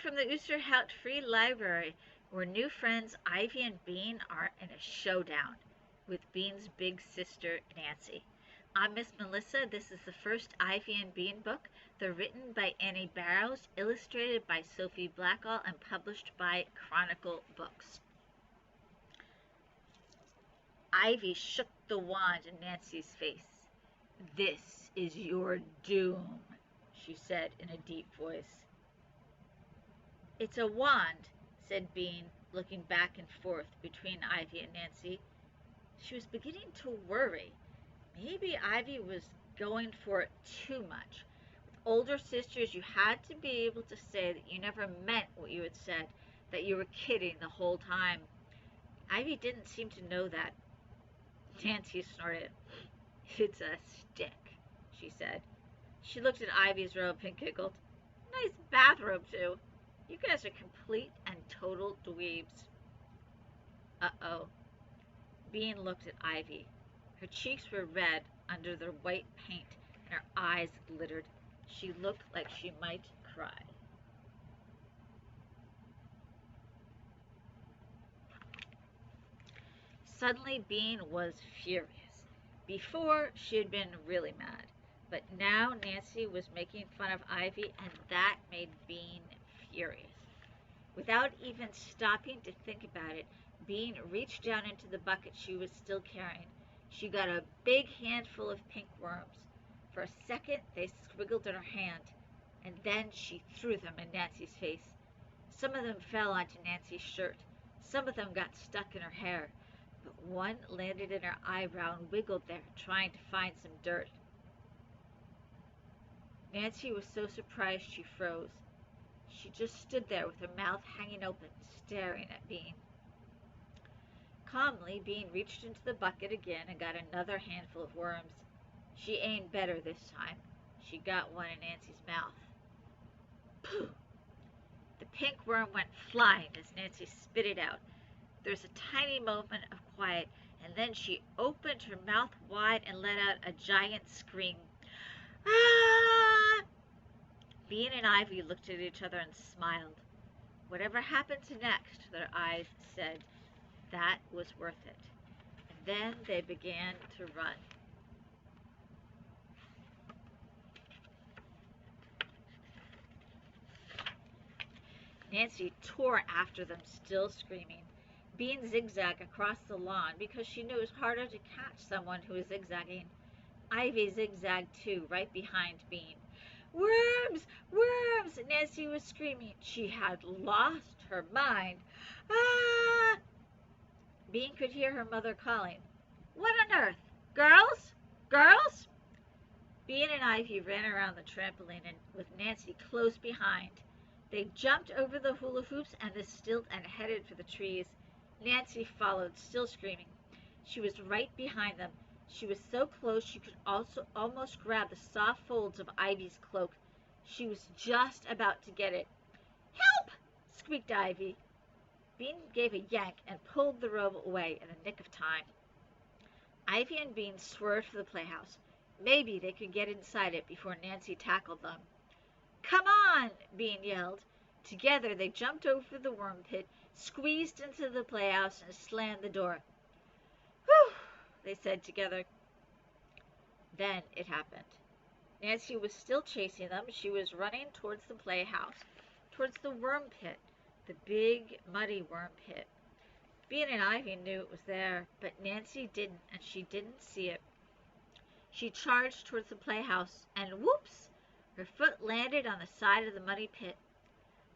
from the Oosterhout Free Library, where new friends Ivy and Bean are in a showdown with Bean's big sister, Nancy. I'm Miss Melissa. This is the first Ivy and Bean book. They're written by Annie Barrows, illustrated by Sophie Blackall, and published by Chronicle Books. Ivy shook the wand in Nancy's face. "This is your doom," she said in a deep voice. "It's a wand," said Bean, looking back and forth between Ivy and Nancy. She was beginning to worry. Maybe Ivy was going for it too much. With older sisters, you had to be able to say that you never meant what you had said, that you were kidding the whole time. Ivy didn't seem to know that. Nancy snorted. "It's a stick," she said. She looked at Ivy's robe and giggled. "Nice bathrobe, too. You guys are complete and total dweebs." Uh-oh. Bean looked at Ivy. Her cheeks were red under their white paint, and her eyes glittered. She looked like she might cry. Suddenly, Bean was furious. Before, she had been really mad, but now Nancy was making fun of Ivy, and that made Bean furious. Without even stopping to think about it, Bean reached down into the bucket she was still carrying. She got a big handful of pink worms. For a second, they squiggled in her hand, and then she threw them in Nancy's face. Some of them fell onto Nancy's shirt. Some of them got stuck in her hair, but one landed in her eyebrow and wiggled there, trying to find some dirt. Nancy was so surprised she froze. She just stood there with her mouth hanging open, staring at Bean. Calmly, Bean reached into the bucket again and got another handful of worms. She aimed better this time. She got one in Nancy's mouth. Pooh! The pink worm went flying as Nancy spit it out. There was a tiny moment of quiet, and then she opened her mouth wide and let out a giant scream. "Ah!" Bean and Ivy looked at each other and smiled. Whatever happened next, their eyes said, that was worth it. And then they began to run. Nancy tore after them, still screaming. Bean zigzagged across the lawn because she knew it was harder to catch someone who was zigzagging. Ivy zigzagged too, right behind Bean. "Worms! Worms!" Nancy was screaming. She had lost her mind. "Ah!" Bean could hear her mother calling. "What on earth? Girls? Girls?" Bean and Ivy ran around the trampoline and with Nancy close behind. They jumped over the hula hoops and the stilt and headed for the trees. Nancy followed, still screaming. She was right behind them. She was so close she could almost grab the soft folds of Ivy's cloak. She was just about to get it. "Help!" squeaked Ivy. Bean gave a yank and pulled the robe away in the nick of time. Ivy and Bean swerved for the playhouse. Maybe they could get inside it before Nancy tackled them. "Come on!" Bean yelled. Together they jumped over the worm pit, squeezed into the playhouse, and slammed the door. "Whew!" they said together. Then it happened. Nancy was still chasing them. She was running towards the playhouse, towards the worm pit, the big, muddy worm pit. Bean and Ivy knew it was there, but Nancy didn't, and she didn't see it. She charged towards the playhouse, and whoops! Her foot landed on the side of the muddy pit.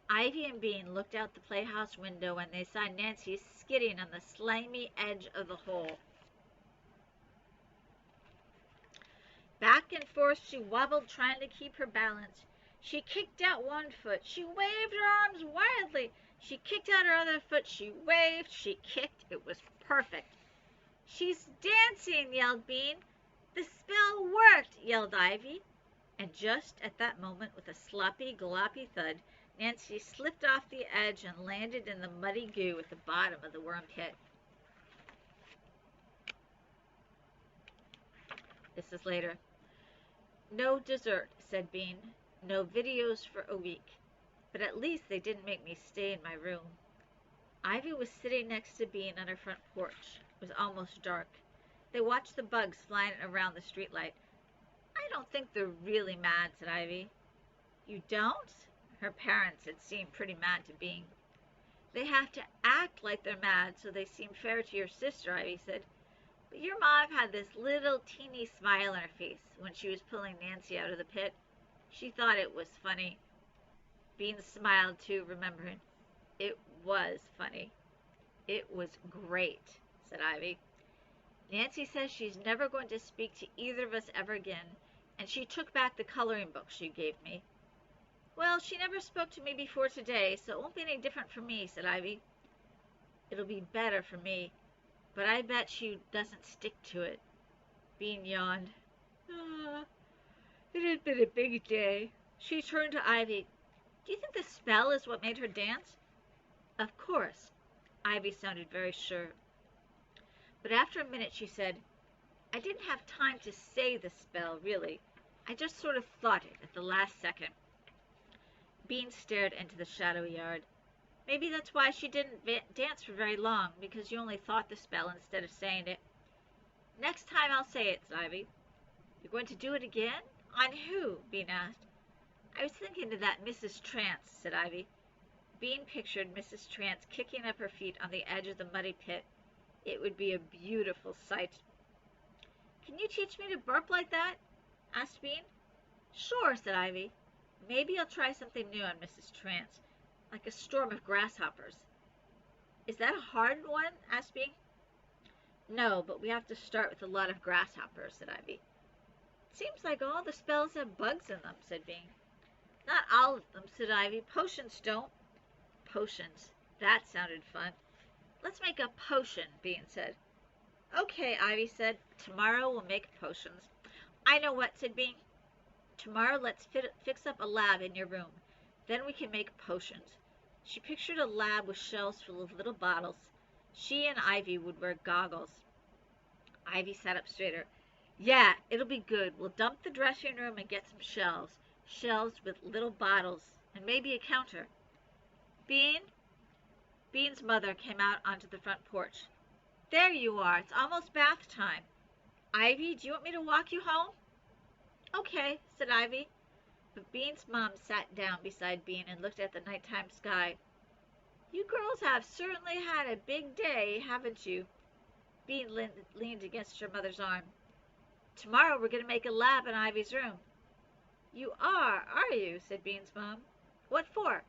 Ivy and Bean looked out the playhouse window, and they saw Nancy skidding on the slimy edge of the hole. Back and forth she wobbled, trying to keep her balance. She kicked out one foot. She waved her arms wildly. She kicked out her other foot. She waved. She kicked. It was perfect. "She's dancing!" yelled Bean. "The spell worked!" yelled Ivy. And just at that moment, with a sloppy, gloppy thud, Nancy slipped off the edge and landed in the muddy goo at the bottom of the worm pit. This is later. "No dessert," said Bean. "No videos for a week." but at least they didn't make me stay in my room. Ivy was sitting next to Bean on her front porch. It was almost dark. They watched the bugs flying around the streetlight. I don't think they're really mad, said Ivy. You don't? Her parents had seemed pretty mad to Bean. They have to act like they're mad so they seem fair to your sister, Ivy said. But your mom had this little teeny smile on her face when she was pulling Nancy out of the pit. She thought it was funny. Bean smiled too, remembering. It was funny. It was great, said Ivy. Nancy says she's never going to speak to either of us ever again, and she took back the coloring book she gave me. Well, she never spoke to me before today, so it won't be any different for me, said Ivy. It'll be better for me, but I bet she doesn't stick to it. Bean yawned. It had been a big day. She turned to Ivy. Do you think the spell is what made her dance? Of course. Ivy sounded very sure. But after a minute she said, I didn't have time to say the spell, really. I just sort of thought it at the last second. Bean stared into the shadowy yard. Maybe that's why she didn't dance for very long, because you only thought the spell instead of saying it. Next time I'll say it, said Ivy. You're going to do it again? On who? Bean asked. I was thinking of that Mrs. Trance, said Ivy. Bean pictured Mrs. Trance kicking up her feet on the edge of the muddy pit. It would be a beautiful sight. Can you teach me to burp like that? Asked Bean. Sure, said Ivy. Maybe I'll try something new on Mrs. Trance, like a storm of grasshoppers. Is that a hard one? Asked Bean. No, but we have to start with a lot of grasshoppers, said Ivy. Seems like all the spells have bugs in them, said Bean. Not all of them, said Ivy. Potions don't. Potions. That sounded fun. Let's make a potion, Bean said. Okay, Ivy said. Tomorrow we'll make potions. I know what, said Bean. Tomorrow let's fix up a lab in your room. Then we can make potions. She pictured a lab with shelves full of little bottles. She and Ivy would wear goggles. Ivy sat up straighter. Yeah, it'll be good. We'll dump the dressing room and get some shelves. Shelves with little bottles, and maybe a counter. Bean? Bean's mother came out onto the front porch. There you are. It's almost bath time. Ivy, do you want me to walk you home? Okay, said Ivy. But Bean's mom sat down beside Bean and looked at the nighttime sky. You girls have certainly had a big day, haven't you? Bean leaned against her mother's arm. Tomorrow we're going to make a lab in Ivy's room. You are you? Said Bean's mom. What for?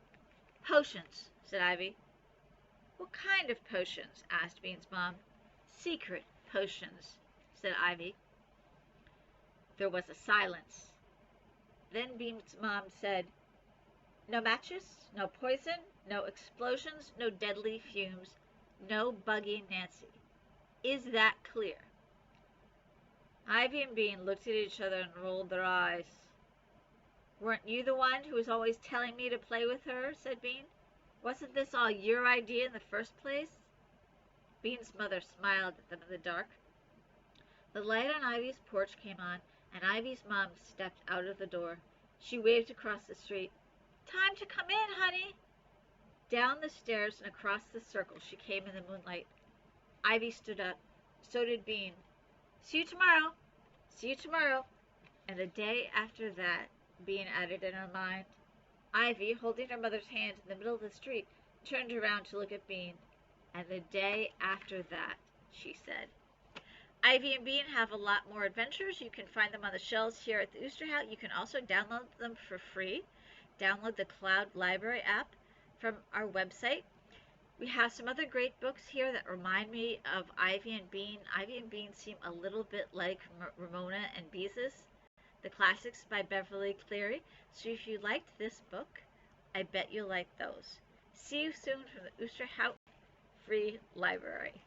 Potions, said Ivy. What kind of potions? Asked Bean's mom. Secret potions, said Ivy. There was a silence. Then Bean's mom said, no matches, no poison, no explosions, no deadly fumes, no bugging Nancy. Is that clear? Ivy and Bean looked at each other and rolled their eyes. Weren't you the one who was always telling me to play with her? Said Bean. Wasn't this all your idea in the first place? Bean's mother smiled at them in the dark. The light on Ivy's porch came on, and Ivy's mom stepped out of the door. She waved across the street. Time to come in, honey. Down the stairs and across the circle she came in the moonlight. Ivy stood up. So did Bean. See you tomorrow. See you tomorrow. And the day after that, Bean added in her mind. Ivy, holding her mother's hand in the middle of the street, turned around to look at Bean. And the day after that, she said. Ivy and Bean have a lot more adventures. You can find them on the shelves here at the Oosterhout. You can also download them for free. Download the Cloud Library app from our website. We have some other great books here that remind me of Ivy and Bean. Ivy and Bean seem a little bit like Ramona and Beezus. The Classics by Beverly Cleary. So if you liked this book, I bet you'll like those. See you soon from the Oosterhout Free Library.